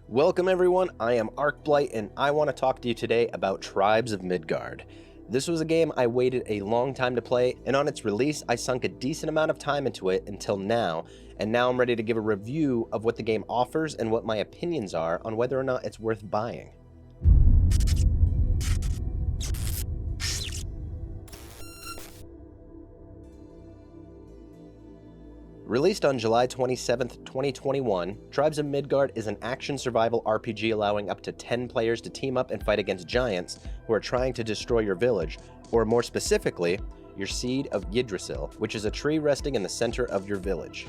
Welcome everyone, I am Arcblight and I want to talk to you today about Tribes of Midgard. This was a game I waited a long time to play, and on its release I sunk a decent amount of time into it until now, and now I'm ready to give a review of what the game offers and what my opinions are on whether or not it's worth buying. Released on July 27, 2021, Tribes of Midgard is an action survival RPG allowing up to 10 players to team up and fight against giants who are trying to destroy your village, or more specifically, your seed of Yggdrasil, which is a tree resting in the center of your village.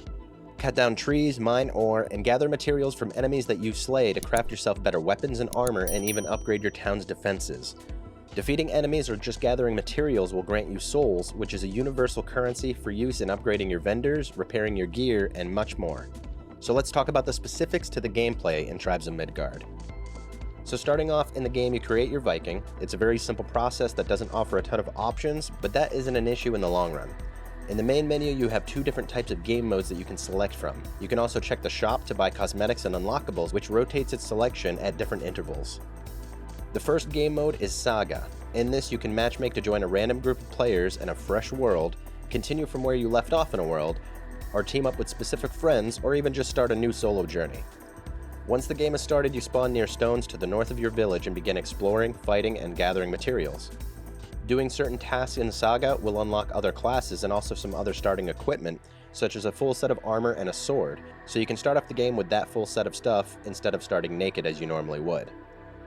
Cut down trees, mine ore, and gather materials from enemies that you slay to craft yourself better weapons and armor and even upgrade your town's defenses. Defeating enemies or just gathering materials will grant you souls, which is a universal currency for use in upgrading your vendors, repairing your gear, and much more. So let's talk about the specifics to the gameplay in Tribes of Midgard. So starting off in the game, you create your Viking. It's a very simple process that doesn't offer a ton of options, but that isn't an issue in the long run. In the main menu, you have two different types of game modes that you can select from. You can also check the shop to buy cosmetics and unlockables, which rotates its selection at different intervals. The first game mode is Saga. In this, you can matchmake to join a random group of players in a fresh world, continue from where you left off in a world, or team up with specific friends, or even just start a new solo journey. Once the game is started, you spawn near stones to the north of your village and begin exploring, fighting, and gathering materials. Doing certain tasks in Saga will unlock other classes and also some other starting equipment, such as a full set of armor and a sword, so you can start off the game with that full set of stuff instead of starting naked as you normally would.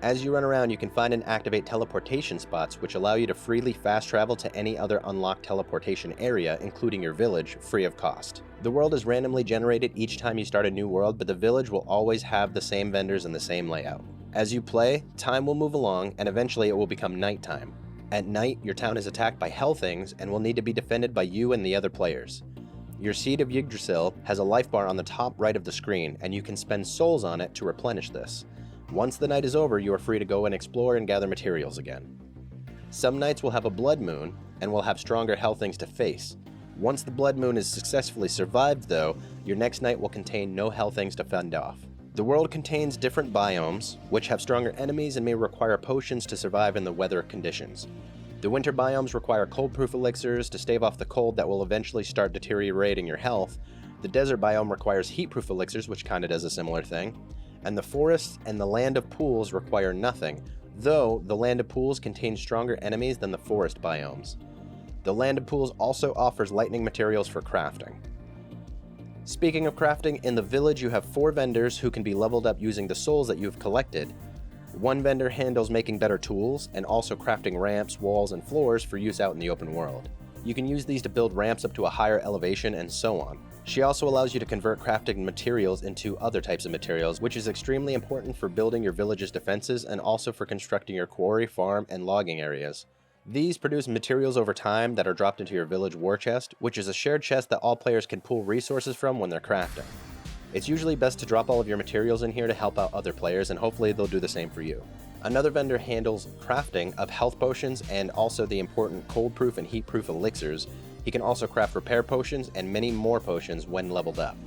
As you run around, you can find and activate teleportation spots, which allow you to freely fast travel to any other unlocked teleportation area, including your village, free of cost. The world is randomly generated each time you start a new world, but the village will always have the same vendors and the same layout. As you play, time will move along, and eventually it will become nighttime. At night, your town is attacked by hell things and will need to be defended by you and the other players. Your seed of Yggdrasil has a life bar on the top right of the screen, and you can spend souls on it to replenish this. Once the night is over, you are free to go and explore and gather materials again. Some nights will have a blood moon, and will have stronger hell things to face. Once the blood moon is successfully survived though, your next night will contain no hell things to fend off. The world contains different biomes, which have stronger enemies and may require potions to survive in the weather conditions. The winter biomes require cold-proof elixirs to stave off the cold that will eventually start deteriorating your health. The desert biome requires heat-proof elixirs, which kinda does a similar thing. And the forests and the land of pools require nothing, though the land of pools contains stronger enemies than the forest biomes. The land of pools also offers lightning materials for crafting. Speaking of crafting, in the village you have 4 vendors who can be leveled up using the souls that you've collected. One vendor handles making better tools and also crafting ramps, walls, and floors for use out in the open world. You can use these to build ramps up to a higher elevation and so on. She also allows you to convert crafting materials into other types of materials, which is extremely important for building your village's defenses and also for constructing your quarry, farm, and logging areas. These produce materials over time that are dropped into your village war chest, which is a shared chest that all players can pool resources from when they're crafting. It's usually best to drop all of your materials in here to help out other players, and hopefully they'll do the same for you. Another vendor handles crafting of health potions and also the important cold-proof and heat-proof elixirs. He can also craft repair potions and many more potions when leveled up.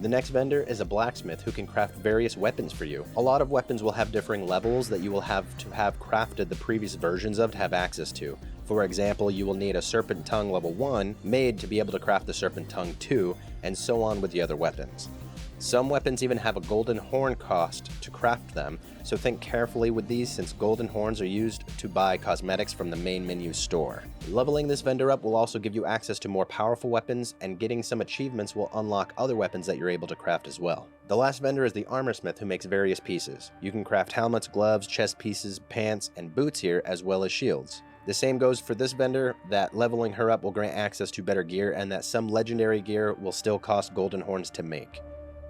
The next vendor is a blacksmith who can craft various weapons for you. A lot of weapons will have differing levels that you will have to have crafted the previous versions of to have access to. For example, you will need a Serpent Tongue level 1 made to be able to craft the Serpent Tongue 2, and so on with the other weapons. Some weapons even have a golden horn cost to craft them, so think carefully with these since golden horns are used to buy cosmetics from the main menu store. Leveling this vendor up will also give you access to more powerful weapons, and getting some achievements will unlock other weapons that you're able to craft as well. The last vendor is the armorsmith who makes various pieces. You can craft helmets, gloves, chest pieces, pants, and boots here as well as shields. The same goes for this vendor, that leveling her up will grant access to better gear and that some legendary gear will still cost golden horns to make.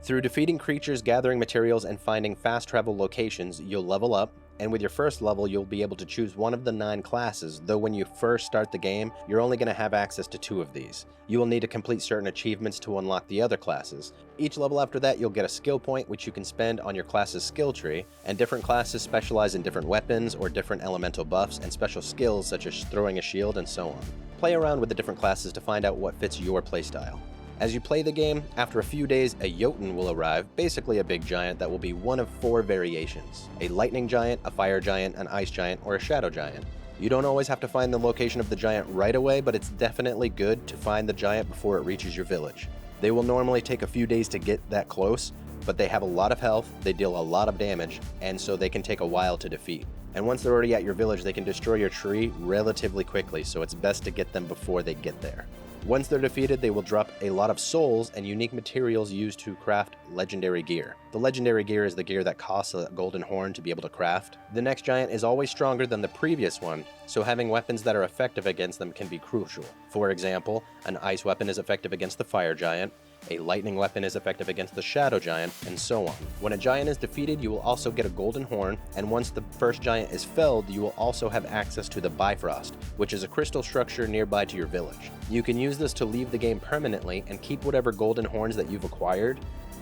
Through defeating creatures, gathering materials, and finding fast travel locations, you'll level up, and with your first level you'll be able to choose one of the 9 classes, though when you first start the game, you're only going to have access to 2 of these. You will need to complete certain achievements to unlock the other classes. Each level after that you'll get a skill point which you can spend on your class's skill tree, and different classes specialize in different weapons or different elemental buffs and special skills such as throwing a shield and so on. Play around with the different classes to find out what fits your playstyle. As you play the game, after a few days, a Jotun will arrive, basically a big giant that will be one of 4 variations: a lightning giant, a fire giant, an ice giant, or a shadow giant. You don't always have to find the location of the giant right away, but it's definitely good to find the giant before it reaches your village. They will normally take a few days to get that close, but they have a lot of health, they deal a lot of damage, and so they can take a while to defeat. And once they're already at your village, they can destroy your tree relatively quickly, so it's best to get them before they get there. Once they're defeated, they will drop a lot of souls and unique materials used to craft legendary gear. The legendary gear is the gear that costs a golden horn to be able to craft. The next giant is always stronger than the previous one, so having weapons that are effective against them can be crucial. For example, an ice weapon is effective against the fire giant, a lightning weapon is effective against the shadow giant, and so on. When a giant is defeated, you will also get a golden horn, and once the first giant is felled, you will also have access to the Bifrost, which is a crystal structure nearby to your village. You can use this to leave the game permanently and keep whatever golden horns that you've acquired,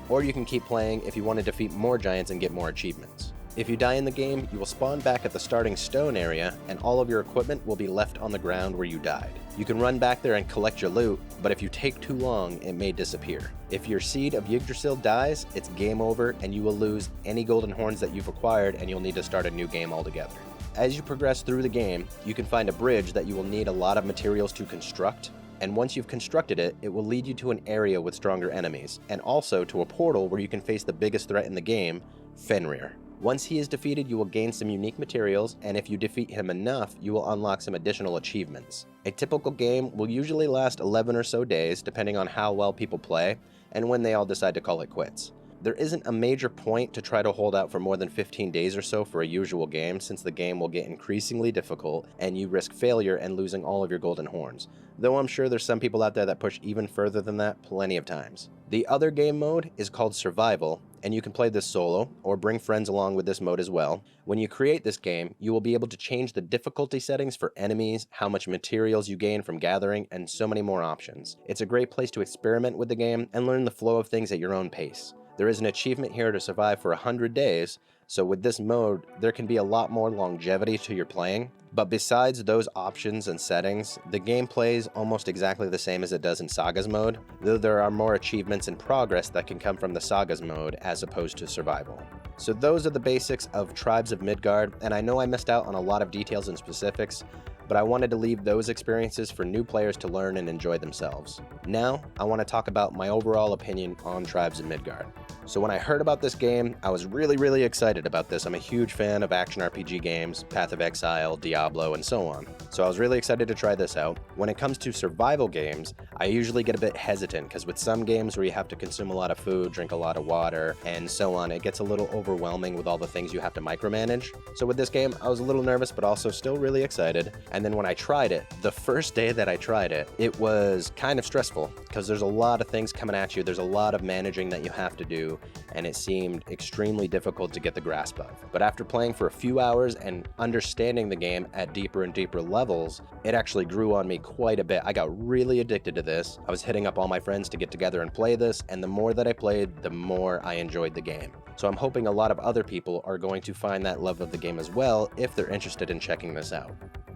or you can keep playing if you want to defeat more giants and get more achievements. If you die in the game, you will spawn back at the starting stone area, and all of your equipment will be left on the ground where you died. You can run back there and collect your loot, but if you take too long, it may disappear. If your seed of Yggdrasil dies, it's game over, and you will lose any golden horns that you've acquired, and you'll need to start a new game altogether. As you progress through the game, you can find a bridge that you will need a lot of materials to construct, and once you've constructed it, it will lead you to an area with stronger enemies, and also to a portal where you can face the biggest threat in the game, Fenrir. Once he is defeated, you will gain some unique materials, and if you defeat him enough, you will unlock some additional achievements. A typical game will usually last 11 or so days, depending on how well people play, and when they all decide to call it quits. There isn't a major point to try to hold out for more than 15 days or so for a usual game, since the game will get increasingly difficult, and you risk failure and losing all of your golden horns. Though I'm sure there's some people out there that push even further than that plenty of times. The other game mode is called Survival, and you can play this solo, or bring friends along with this mode as well. When you create this game, you will be able to change the difficulty settings for enemies, how much materials you gain from gathering, and so many more options. It's a great place to experiment with the game and learn the flow of things at your own pace. There is an achievement here to survive for 100 days, so with this mode, there can be a lot more longevity to your playing. But besides those options and settings, the game plays almost exactly the same as it does in Sagas mode, though there are more achievements and progress that can come from the Sagas mode as opposed to Survival. So those are the basics of Tribes of Midgard, and I know I missed out on a lot of details and specifics, but I wanted to leave those experiences for new players to learn and enjoy themselves. Now, I want to talk about my overall opinion on Tribes of Midgard. So when I heard about this game, I was really excited about this. I'm a huge fan of action RPG games, Path of Exile, Diablo, and so on. So I was really excited to try this out. When it comes to survival games, I usually get a bit hesitant because with some games where you have to consume a lot of food, drink a lot of water, and so on, it gets a little overwhelming with all the things you have to micromanage. So with this game, I was a little nervous, but also still really excited. And then when I tried it, the first day that I tried it, it was kind of stressful because there's a lot of things coming at you. There's a lot of managing that you have to do, and it seemed extremely difficult to get the grasp of. But after playing for a few hours and understanding the game at deeper and deeper levels, it actually grew on me quite a bit. I got really addicted to this. I was hitting up all my friends to get together and play this, and the more that I played, the more I enjoyed the game. So I'm hoping a lot of other people are going to find that love of the game as well if they're interested in checking this out.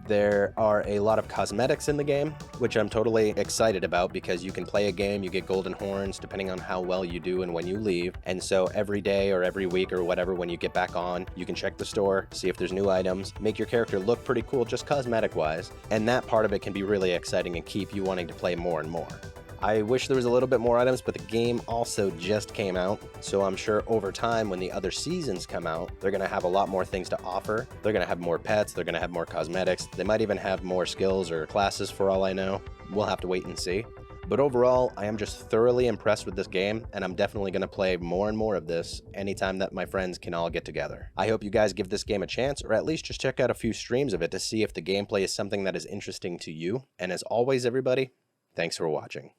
There are a lot of cosmetics in the game, which I'm totally excited about because you can play a game, you get golden horns depending on how well you do and when you leave. And so every day or every week or whatever, when you get back on, you can check the store, see if there's new items, make your character look pretty cool just cosmetic wise. And that part of it can be really exciting and keep you wanting to play more and more. I wish there was a little bit more items, but the game also just came out, so I'm sure over time when the other seasons come out, they're going to have a lot more things to offer. They're going to have more pets, they're going to have more cosmetics, they might even have more skills or classes for all I know. We'll have to wait and see. But overall, I am just thoroughly impressed with this game, and I'm definitely going to play more and more of this anytime that my friends can all get together. I hope you guys give this game a chance, or at least just check out a few streams of it to see if the gameplay is something that is interesting to you. And as always, everybody, thanks for watching.